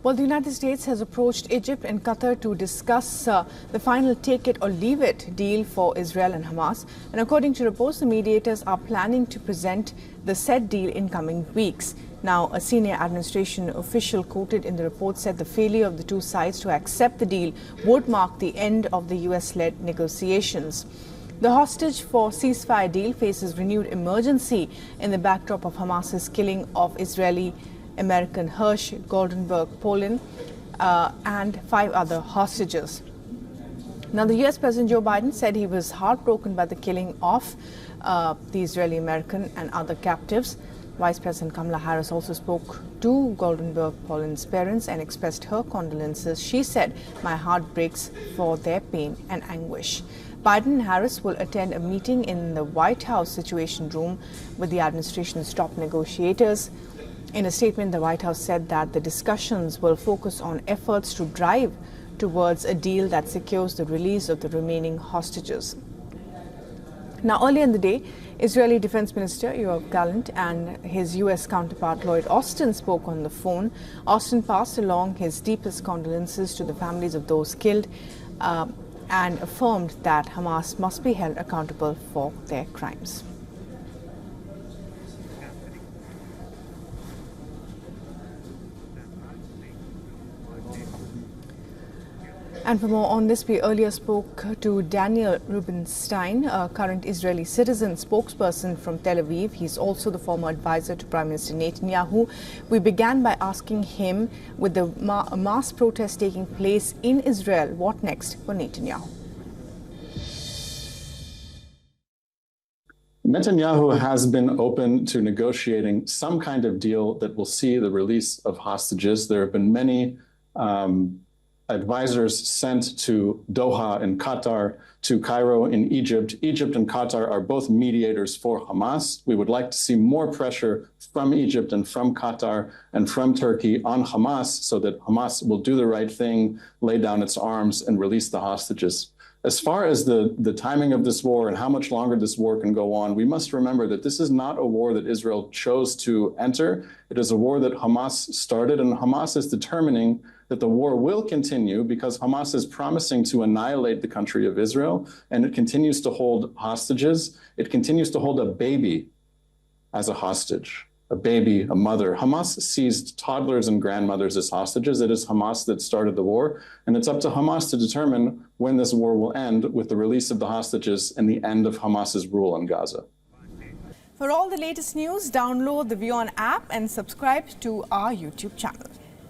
Well, the United States has approached Egypt and Qatar to discuss the final take it or leave it deal for Israel and Hamas. And according to reports, the mediators are planning to present the said deal in coming weeks. Now, a senior administration official quoted in the report said the failure of the two sides to accept the deal would mark the end of the US-led negotiations. The hostage for ceasefire deal faces renewed emergency in the backdrop of Hamas's killing of Israeli-American Hirsch Goldenberg Polin and 5 other hostages. Now, the US President Joe Biden said he was heartbroken by the killing of the Israeli-American and other captives. Vice President Kamala Harris also spoke to Goldenberg Polin's parents and expressed her condolences. She said, "My heart breaks for their pain and anguish." Biden and Harris will attend a meeting in the White House Situation Room with the administration's top negotiators. In a statement, the White House said that the discussions will focus on efforts to drive towards a deal that secures the release of the remaining hostages. Now, earlier in the day, Israeli Defense Minister Yoav Gallant and his US counterpart Lloyd Austin spoke on the phone. Austin passed along his deepest condolences to the families of those killed and affirmed that Hamas must be held accountable for their crimes. And for more on this, we earlier spoke to Daniel Rubinstein, a current Israeli citizen spokesperson from Tel Aviv. He's also the former advisor to Prime Minister Netanyahu. We began by asking him, with the mass protest taking place in Israel, what next for Netanyahu? Netanyahu has been open to negotiating some kind of deal that will see the release of hostages. There have been many advisors sent to Doha in Qatar, to Cairo in Egypt. Egypt and Qatar are both mediators for Hamas. We would like to see more pressure from Egypt and from Qatar and from Turkey on Hamas so that Hamas will do the right thing, lay down its arms, and release the hostages. As far as the timing of this war and how much longer this war can go on, we must remember that this is not a war that Israel chose to enter. It is a war that Hamas started, and Hamas is determining that the war will continue because Hamas is promising to annihilate the country of Israel, and it continues to hold hostages. It continues to hold a baby as a hostage, a baby, a mother. Hamas seized toddlers and grandmothers as hostages. It is Hamas that started the war, and it's up to Hamas to determine when this war will end with the release of the hostages and the end of Hamas's rule in Gaza. For all the latest news, download the WION app and subscribe to our YouTube channel.